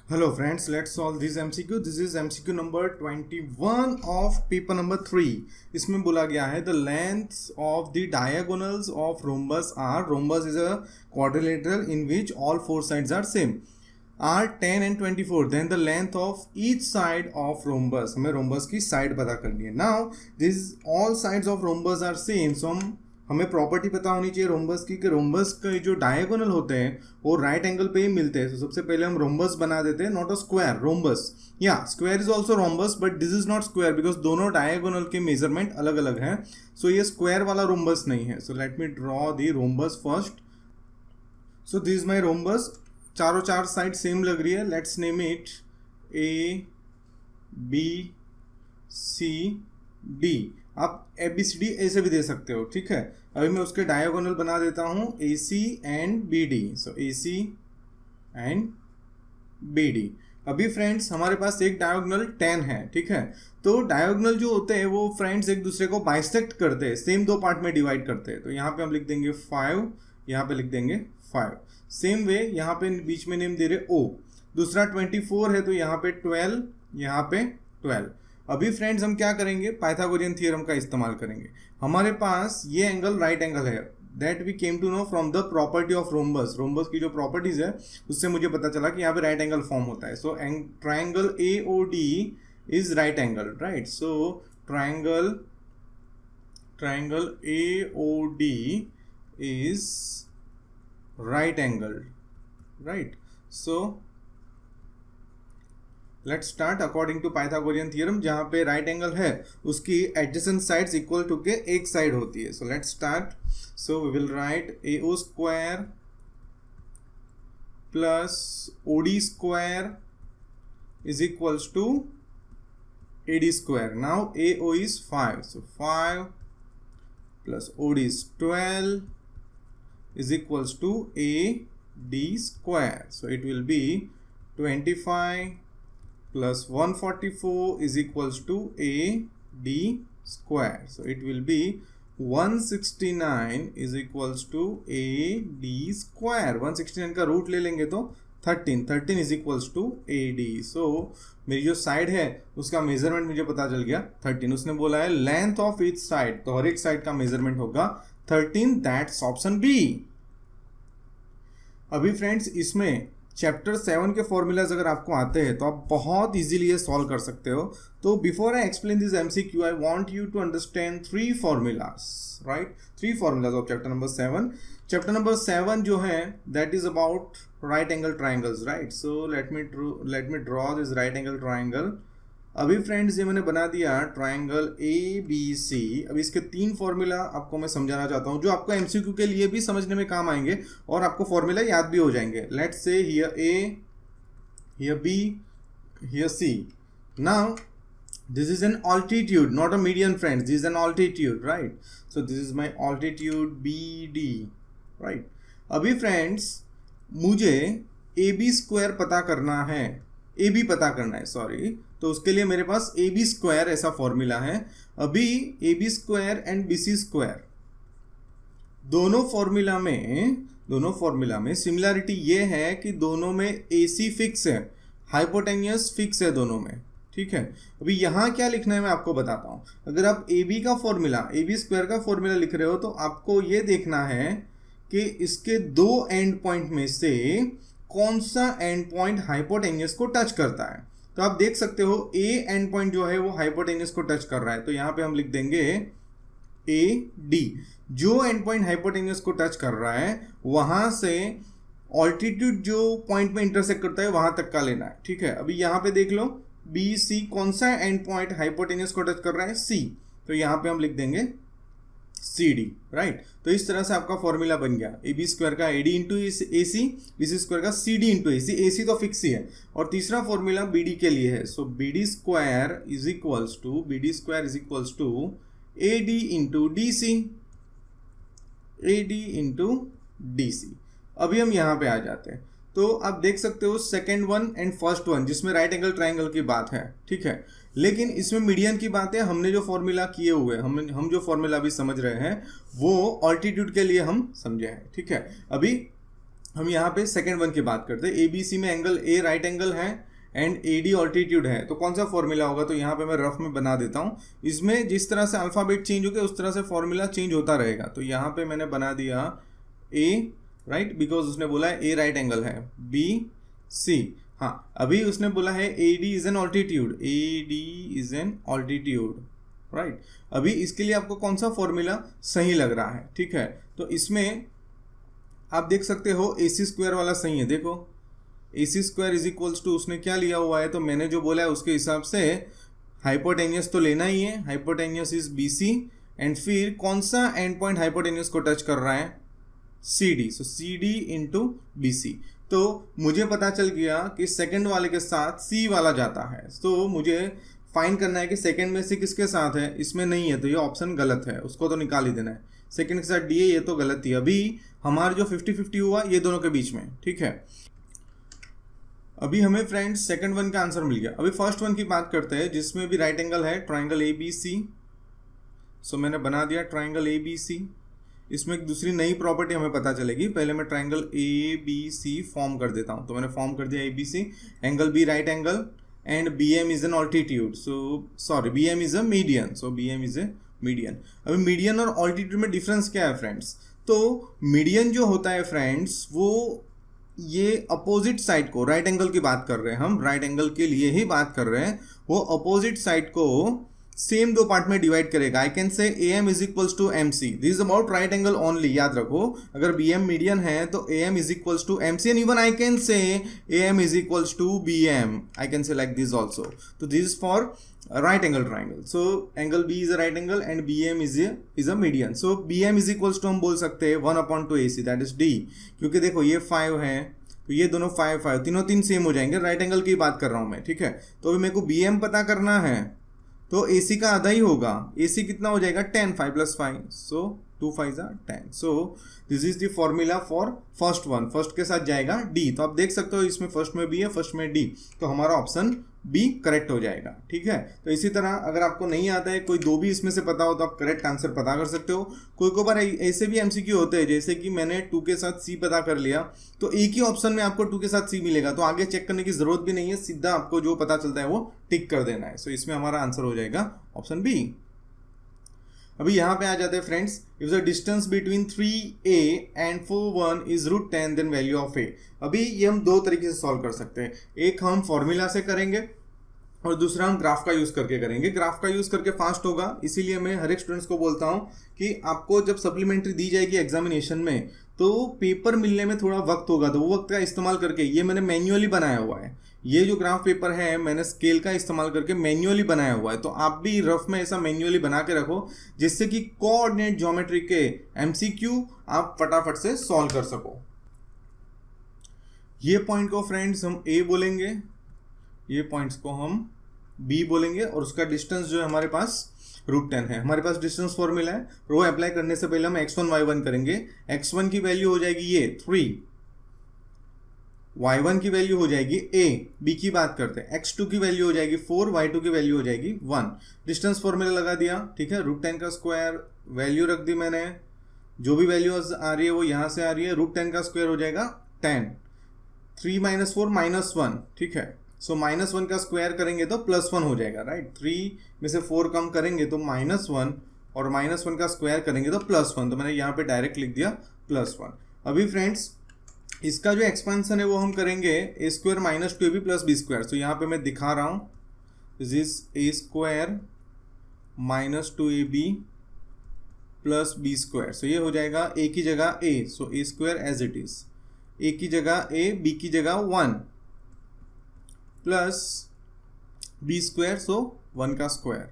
Hello friends, let's solve this MCQ. This is MCQ number 21 of paper number 3. इसमें बोला गया है the lengths of the diagonals of rhombus are, rhombus is a quadrilateral in which all four sides are same, are 10 and 24. Then the length of each side of rhombus, हमें rhombus की side पता करनी है. Now this all sides of rhombus are same, so हमें property पता होनी चाहिए rhombus की कि रोम्बस के जो डायगोनल होते हैं वो राइट एंगल पे ही मिलते हैं. तो सबसे पहले हम रोम्बस बना देते हैं, नॉट अ स्क्वायर, रोम्बस. या square is also rhombus but this is not square because दोनों डायगोनल के मेजरमेंट अलग अलग हैं. सो ये स्क्वायर वाला रोम्बस नहीं है. So let me draw the rhombus first. So this is my rhombus. चारों चार साइड सेम लग रही है. Let's name it A B C D. आप ए बी सी डी ऐसे भी दे सकते हो, ठीक है. अभी मैं उसके डायगोनल बना देता हूं A C and B D. So A C and B D. अभी फ्रेंड्स हमारे पास एक डायगोनल 10 है, ठीक है. तो डायगोनल जो होते हैं वो फ्रेंड्स एक दूसरे को बाइसेक्ट करते हैं, सेम दो पार्ट में डिवाइड करते हैं. तो यहाँ पे हम लिख देंगे 5, यहाँ पे लिख देंगे 5. सेम वे यहाँ पे बीच में नेम दे रहे ओ. दूसरा 24 है तो यहाँ पे 12, यहाँ पे 12. अभी फ्रेंड्स हम क्या करेंगे, पाइथागोरियन थ्योरम का इस्तेमाल करेंगे. हमारे पास ये एंगल राइट एंगल है, that we came to know from the property of rhombus. Rhombus की जो प्रॉपर्टीज है उससे मुझे पता चला कि यहाँ पे राइट एंगल फॉर्म होता है. So triangle A O D is right angle, right. So triangle A O D is right angle, right. So let's start according to Pythagorean theorem. जहां पे राइट एंगल है उसकी एडजेसेंट साइड्स इक्वल टू के एक side होती है. So let's start. So we will write A O square plus O D square is equals to A D square. Now A O is 5, so 5 plus O D is 12 is equals to a d square. So it will be 25 plus 144 is equals to a d square. So it will be 169 is equals to a d square. 169 का root ले लेंगे तो 13 is equals to a d. So मेरी जो side है उसका measurement मुझे पता चल गया 13. उसने बोला है लेंथ ऑफ ईच साइड, तो हर एक साइड का मेजरमेंट होगा 13. That's option B. अभी फ्रेंड्स इसमें चैप्टर 7 के फॉर्मूलाज अगर आपको आते हैं तो आप बहुत इजीली ये सॉल्व कर सकते हो. तो before I explain this MCQ I want you to understand 3 formulas, right. 3 formulas of chapter number 7. Chapter number 7 जो है that is about right angle triangles, right. So let me draw this right angle triangle. अभी friends ये मैंने बना दिया triangle A B सी. अभी इसके 3 formula आपको मैं समझाना चाहता हूँ जो आपको एमसीक्यू के लिए भी समझने में काम आएंगे और आपको फॉर्मूला याद भी हो जाएंगे. Let's say here A, here B, here C. Now this is an altitude, not a median friends, this is an altitude, right. So this is my altitude B D, right. अभी friends मुझे A B square पता करना है, A B पता करना है, sorry. तो उसके लिए मेरे पास ए बी स्क्वायर ऐसा फॉर्मूला है. अभी A B square and B C square दोनों फॉर्मूला में सिमिलरिटी ये है कि दोनों में ए सी फिक्स है, हाइपोटेन्यूस फिक्स है दोनों में, ठीक है. अभी यहाँ क्या लिखना है मैं आपको बताता हूँ. अगर आप ए बी का फॉर्मूला, ए बी स्क्वायर का फॉर्मूला लिख रहे हो तो आपको ये देखना है कि इसके 2 एंड पॉइंट में से कौन सा एंड पॉइंट हाइपोटेन्यूस को टच करता है. तो आप देख सकते हो ए एंड पॉइंट जो है वो हाइपोटेन्यूस को टच कर रहा है. तो यहाँ पे हम लिख देंगे ए डी. जो एंड पॉइंट हाइपोटेन्यूस को टच कर रहा है वहां से ऑल्टीट्यूड जो पॉइंट में इंटरसेक्ट करता है वहां तक का लेना है, ठीक है. अभी यहाँ पे देख लो बी सी कौन सा एंड पॉइंट हाइपोटेन्यूस को टच कर रहा है, सी. तो यहाँ पे हम लिख देंगे सी डी, राइट. तो इस तरह से आपका फॉर्मूला बन गया ए बी स्क्वायर का A D into A C, B C square का सी डी इंटू ए सी तो फिक्स ही है. और तीसरा फॉर्मूला बी डी के लिए है. So B D square is equals to A D into D C, A D into D C. अभी हम यहाँ पे आ जाते हैं. तो आप देख सकते हो second one and first one जिसमें राइट एंगल ट्राइंगल की बात है, ठीक है. लेकिन इसमें मीडियन की बात है. हमने जो फॉर्मूला किए हुए हम जो फॉर्मूला अभी समझ रहे हैं वो ऑल्टीट्यूड के लिए हम समझे हैं, ठीक है. अभी हम यहाँ पे सेकेंड वन की बात करते हैं। ABC में एंगल ए राइट एंगल है एंड AD ऑल्टीट्यूड है, तो कौन सा फॉर्मूला होगा, तो यहाँ पे मैं रफ में बना देता हूँ। इसमें जिस तरह से अल्फ़ाबेट चेंज हो गया उस तरह से फॉर्मूला चेंज होता रहेगा। तो यहाँ पे मैंने बना दिया A राइट, बिकॉज उसने बोला है ए राइट एंगल है, BC। हाँ, अभी उसने बोला है AD is an altitude, AD is an altitude right. अभी इसके लिए आपको कौन सा फॉर्मूला सही लग रहा है, ठीक है। तो इसमें आप देख सकते हो AC स्क्वायर वाला सही है। देखो AC square is equals to, उसने क्या लिया हुआ है, तो मैंने जो बोला है उसके हिसाब से हाइपोटेनियस तो लेना ही है, हाइपोटेनियस इज BC एंड फिर कौन सा एंड पॉइंट हाइपोटेनियस को टच कर रहा है, CD, सो CD इंटू BC। तो मुझे पता चल गया कि सेकंड वाले के साथ C वाला जाता है, तो मुझे फाइंड करना है कि सेकंड में से किसके साथ है, इसमें नहीं है तो ये ऑप्शन गलत है, उसको तो निकाल ही देना है। सेकंड के साथ D है, ये तो गलत थी। अभी हमारा जो 50-50 हुआ ये दोनों के बीच में, ठीक है। अभी हमें फ्रेंड्स सेकंड वन का आंसर मिल गया। अभी फर्स्ट वन की बात करते हैं जिसमें भी राइट एंगल है, ट्राइंगल ABC। सो मैंने बना दिया ट्राइंगल ABC। इसमें एक दूसरी नई प्रॉपर्टी हमें पता चलेगी, पहले मैं ट्राइंगल ABC फॉर्म कर देता हूँ। तो मैंने फॉर्म कर दिया ABC, angle B right angle and BM is an altitude, so sorry BM is a median, so BM is a median. अभी मीडियन और ऑल्टीट्यूड में डिफरेंस क्या है फ्रेंड्स, तो मीडियन जो होता है फ्रेंड्स वो ये अपोजिट साइड को, राइट एंगल की बात कर रहे हैं हम, राइट एंगल के लिए ही बात कर रहे हैं, वो अपोजिट साइड को सेम दो पार्ट में डिवाइड करेगा। I can say AM is equals to MC, this is about right angle only, याद रखो। अगर BM मीडियन है तो AM is equals to MC and even I can say AM is equals to BM, I can say like this also. तो this is for right angle triangle, so angle B is a right angle and BM is a median, so BM is equals to हम बोल सकते हैं 1/2 AC, that is D, क्योंकि देखो ये 5 है तो ये दोनों 5 तीनों तीन सेम हो जाएंगे, राइट एंगल की बात कर रहा हूँ मैं, ठीक है। तो अभी मेरे को BM पता करना है तो AC का आधा ही होगा, AC कितना हो जाएगा 10, 5 + 5, so 2 5 are 10, so this is the formula for first one. First के साथ जाएगा D, तो आप देख सकते हो इसमें फर्स्ट में B है, फर्स्ट में D, तो हमारा ऑप्शन B करेक्ट हो जाएगा, ठीक है। तो इसी तरह अगर आपको नहीं आता है, कोई दो भी इसमें से पता हो तो आप करेक्ट आंसर पता कर सकते हो। कोई बार ऐसे भी MCQ होते हैं, जैसे कि मैंने 2 के साथ C पता कर लिया तो एक ही ऑप्शन में आपको 2 के साथ C मिलेगा, तो आगे चेक करने की जरूरत भी नहीं है, सीधा आपको जो पता चलता है वो टिक कर देना है। सो इसमें हमारा आंसर हो जाएगा ऑप्शन B। अभी यहाँ पे आ जाते हैं friends, if the distance between 3A and 4 is √10 then value of A। अभी ये हम दो तरीके से सॉल्व कर सकते हैं, एक हम फॉर्मूला से करेंगे और दूसरा हम ग्राफ का यूज करके करेंगे। ग्राफ का यूज करके फास्ट होगा, इसीलिए मैं हर एक स्टूडेंट्स को बोलता हूँ कि आपको जब सप्लीमेंट्री दी जाएगी एग्जामिनेशन में तो पेपर मिलने में थोड़ा वक्त होगा, तो वो वक्त का इस्तेमाल करके, ये मैंने मैन्युअली बनाया हुआ है, ये जो ग्राफ पेपर है मैंने स्केल का इस्तेमाल करके मैन्युअली बनाया हुआ है, तो आप भी रफ में ऐसा मैन्युअली बना के रखो जिससे कि कोऑर्डिनेट ज्योमेट्री के MCQ आप फटाफट से सॉल्व कर सको। ये पॉइंट को फ्रेंड्स हम A बोलेंगे, ये पॉइंट्स को हम B बोलेंगे और उसका डिस्टेंस जो है हमारे पास √10 है। हमारे पास डिस्टेंस फॉर्मूला है, रो अप्लाई करने से पहले हम x1 y1 करेंगे। x1 की वैल्यू हो जाएगी ये 3, y1 की वैल्यू हो जाएगी a, b की बात करते हैं, x2 की वैल्यू हो जाएगी 4, y2 की वैल्यू हो जाएगी 1। डिस्टेंस फॉर्मूला लगा दिया, ठीक है। √10 का स्क्वायर वैल्यू रख दी मैंने, जो भी वैल्यू आ रही है वो यहाँ से आ रही है, √10 का स्क्वायर हो जाएगा 10, 3 - 4 -1, ठीक है। सो -1 का स्क्वायर करेंगे तो +1 हो जाएगा, राइट। 3 में से 4 कम करेंगे तो -1 और -1 का स्क्वायर करेंगे तो +1, तो मैंने यहाँ पे डायरेक्ट लिख दिया +1। अभी फ्रेंड्स इसका जो एक्सपेंशन है वो हम करेंगे a² - 2ab + b²। तो यहाँ पे मैं दिखा रहा हूँ, this is a² - 2ab + b²। सो ये हो जाएगा a की जगह a, so a² as it is, a की जगह a, b की जगह 1 प्लस b², सो 1 का स्क्वायर,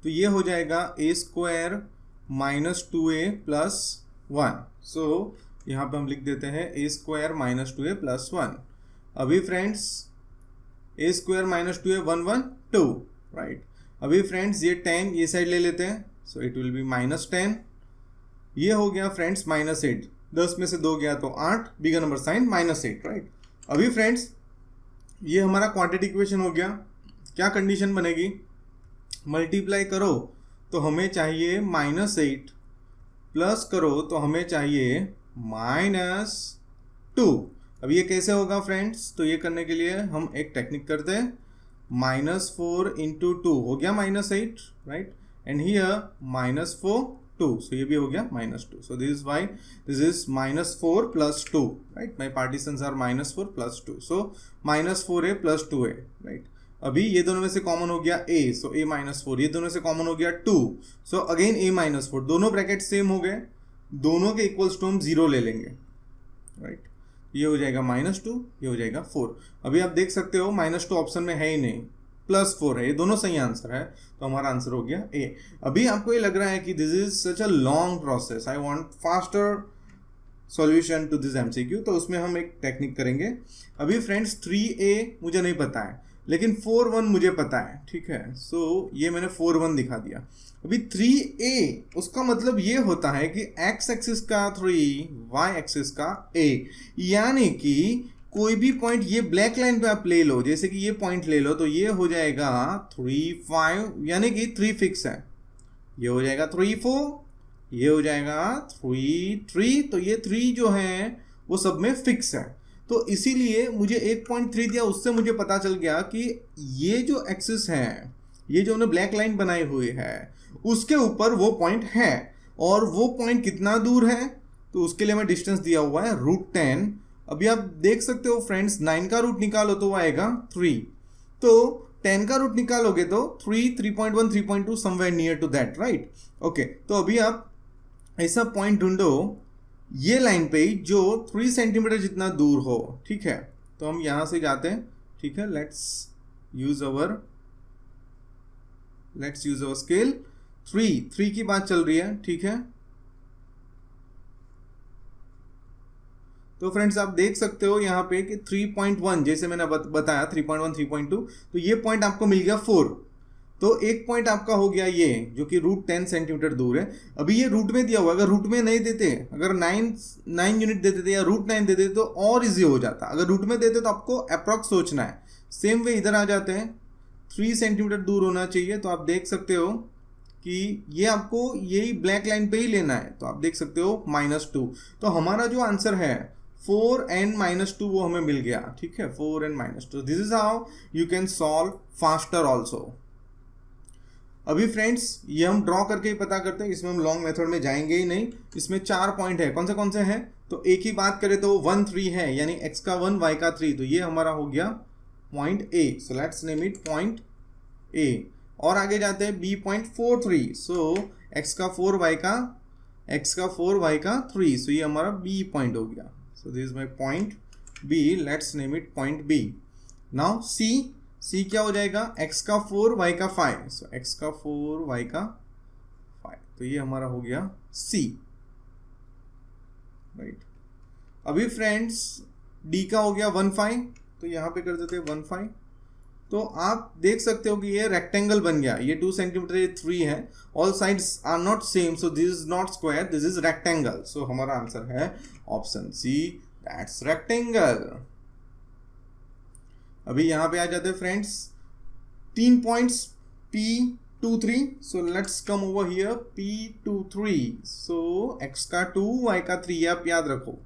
तो ये हो जाएगा a² - 2a + 1। सो यहाँ पे हम लिख देते हैं a² - 2a + 1। अभी फ्रेंड्स a² - 2a 1 1 2, राइट। अभी फ्रेंड्स ये 10 ये साइड ले लेते हैं, सो इट विल बी -10। ये हो गया फ्रेंड्स -8, 10 में से 2 गया तो 8, बिगर नंबर साइन -8, राइट। अभी फ्रेंड्स ये हमारा क्वांटिटी इक्वेशन हो गया। क्या कंडीशन बनेगी, मल्टीप्लाई करो तो हमें चाहिए -8, प्लस करो तो हमें चाहिए 2। अब ये कैसे होगा फ्रेंड्स? तो ये करने के लिए हम एक टेक्निक करते हैं, -4 इंटू 2 हो गया -8, राइट, एंड हियर -4 2, सो ये भी हो गया -2, so this is why this is -4 plus 2, right, my partitions are -4 plus 2, so -4a plus 2a, right. अभी ये दोनों में से कॉमन हो गया a, सो a -4, ये दोनों से कॉमन हो गया 2, सो अगेन a -4, दोनों ब्रैकेट सेम हो गए, दोनों के इक्वल्स टू हम 0 ले लेंगे, राइट। ये हो जाएगा -2, ये हो जाएगा 4। अभी आप देख सकते हो -2 ऑप्शन में है ही नहीं, +4 है, ये दोनों सही आंसर है, तो हमारा आंसर हो गया ए। अभी आपको ये लग रहा है कि this is such a long process, I want faster solution to this MCQ, तो उसमें हम एक टेक्निक करेंगे। अभी फ्रेंड्स 3a मुझे नहीं पता है, लेकिन 4-1 मुझे पता है, ठीक है, सो ये मैंने 4-1 दिखा दिया। अभी 3a उसका मतलब ये होता है कि x एक्सिस का 3, y एक्सिस का a, यानी कि कोई भी पॉइंट ये ब्लैक लाइन पे आप ले लो, जैसे कि ये पॉइंट ले लो, तो ये हो जाएगा 3, 5, यानी कि 3 फिक्स है, ये हो जाएगा 3, 4, ये हो जाएगा 3, 3, तो ये 3 जो है वो सब में फिक्स है। तो इसीलिए मुझे 1.3 दिया, उससे मुझे पता चल गया कि ये जो एक्सिस है, ये जो उन्होंने ब्लैक लाइन बनाई हुई है, उसके ऊपर वो पॉइंट है, और वो पॉइंट कितना दूर है, तो उसके लिए मैं डिस्टेंस दिया हुआ है √10। अभी आप देख सकते हो फ्रेंड्स, 9 का रूट निकालो तो वो आएगा 3, तो 10 का रूट निकालोगे तो 3, 3.1, 3.2 somewhere near to that, right. Okay, तो अभी आप ऐसा पॉइंट ढूंढो ये लाइन पे ही जो 3 सेंटीमीटर जितना दूर हो, ठीक है। तो हम यहां से जाते हैं, ठीक है, लेट्स यूज अवर स्केल। 3 की बात चल रही है, ठीक है। तो फ्रेंड्स आप देख सकते हो यहाँ पे कि 3.1, जैसे मैंने बताया 3.1, 3.2, तो ये पॉइंट आपको मिल गया 4, तो एक पॉइंट आपका हो गया ये, जो कि √10 सेंटीमीटर दूर है। अभी ये रूट में दिया हुआ, अगर रूट में नहीं देते, अगर 9 यूनिट दे देते या √9 दे देते तो और इजी हो जाता। अगर रूट में देते तो आपको अप्रॉक्स सोचना है। सेम वे इधर आ जाते हैं, 3 सेंटीमीटर दूर होना चाहिए, तो आप देख सकते हो कि ये आपको यही ब्लैक लाइन पे ही लेना है, तो आप देख सकते हो -2। तो हमारा जो आंसर है 4n -2 वो हमें मिल गया, ठीक है, 4n -2। This is how you can solve faster also. अभी फ्रेंड्स ये हम ड्रॉ करके ही पता करते हैं, इसमें हम लॉन्ग मेथड में जाएंगे ही नहीं। इसमें 4 पॉइंट है, कौन से हैं? तो एक ही बात करें तो 1, 3 है, यानी x का 1, y का 3, तो ये हमारा हो गया point A, so let's name it point A। और आगे जाते हैं B.43, सो x का 4, y का 3, सो ये हमारा B पॉइंट हो गया। सो this is my point B, let's name it point B। Now C क्या हो जाएगा? x का 4, y का 5, सो x का 4, y का 5, तो ये हमारा हो गया C, राइट। अभी फ्रेंड्स D का हो गया 1, 5, तो यहाँ पे कर देते हैं 1, 5। तो आप देख सकते हो कि ये रेक्टेंगल बन गया, ये 2 सेंटीमीटर, ये 3 है, all sides are not same, so this is not square, this is rectangle. So हमारा आंसर है ऑप्शन C, दैट्स रेक्टेंगल। अभी यहाँ पे आ जाते हैं friends 3 points P23, so let's come over here P23, so x का 2, y का 3, आप याद रखो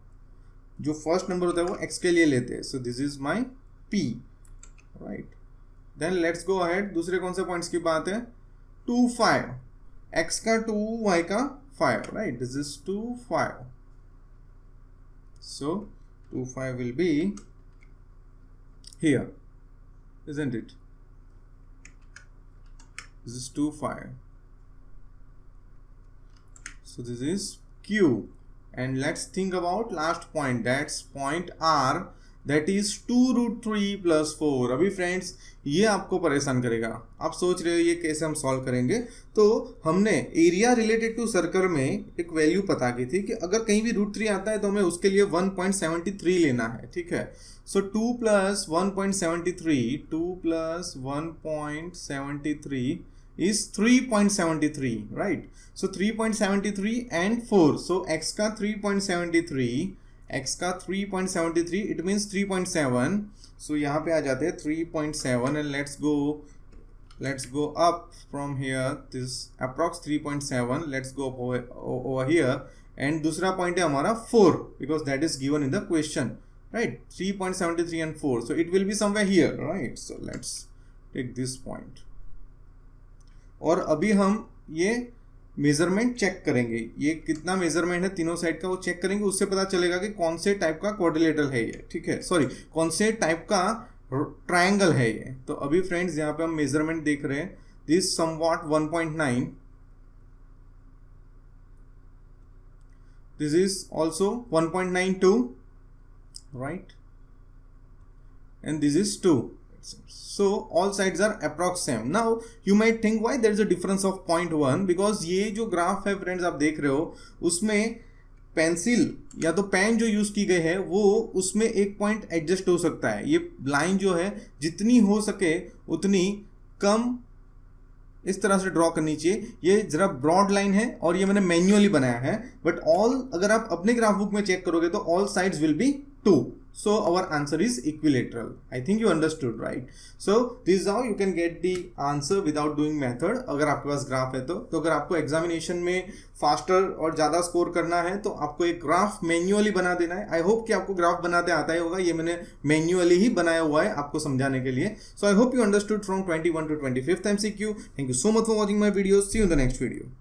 जो फर्स्ट नंबर होता है वो x के लिए लेते हैं, so this is my P, right. Then let's go ahead, दूसरे कौन से पॉइंट्स की बात है? 2, 5, x का 2, y का 5, right, this is 2, 5, so 2, 5 will be here, isn't it? This is 2, 5, so this is Q, and let's think about last point, that's point R, that is 2√3 + 4। अभी friends ये आपको परेशान करेगा, आप सोच रहे हो ये कैसे हम सॉल्व करेंगे। तो हमने एरिया रिलेटेड टू सर्कल में एक वैल्यू पता की थी कि अगर कहीं भी √3 आता है तो हमें उसके लिए 1.73 लेना है, ठीक है। सो 2 + 1.73 is 3.73, right? So 3.73 and 4, so x का 3.73, it means 3.7, so यहाँ पे आ जाते हैं 3.7, and let's go up from here, this approx 3.7, let's go over here and दूसरा पॉइंट है हमारा 4 because that is given in the question, right. 3.73 and 4, so it will be somewhere here, right. So let's take this point. और अभी हम ये measurement check करेंगे, ये कितना मेजरमेंट है तीनों साइड का वो चेक करेंगे, उससे पता चलेगा कि कौन से टाइप का क्वाड्रिलेटरल है ये, ठीक है, सॉरी कौन से टाइप का ट्रायंगल है ये. तो अभी फ्रेंड्स यहाँ पे हम मेजरमेंट देख रहे हैं, this somewhat 1.9, this is also 1.92, right, and this is 2. So all sides are approx same. Now you might think why there is a difference of 0.1, because ये जो ग्राफ है फ्रेंड्स आप देख रहे हो उसमें पेंसिल या तो पेन जो यूज की गई है वो उसमें एक पॉइंट एडजस्ट हो सकता है. ये लाइन जो है जितनी हो सके उतनी कम इस तरह से ड्रॉ करनी चाहिए. ये जरा ब्रॉड लाइन है और ये मैंने मैन्युअली बनाया है, बट ऑल अगर आप अपने ग्राफ बुक में चेक करोगे तो all sides will be 2. So our answer is equilateral. I think you understood, right? So this is how you can get the answer without doing method. अगर आपके पास graph है तो अगर आपको एग्जामिनेशन में फास्टर और ज़्यादा स्कोर करना है तो आपको एक ग्राफ मैन्युअली बना देना है. आई होप कि आपको ग्राफ बनाते आता ही होगा, ये मैंने मैन्युअली ही बनाया हुआ है आपको समझाने के लिए. So I hope you understood from 21 to 25th MCQ. Thank you so much for watching my videos. See you in the next video.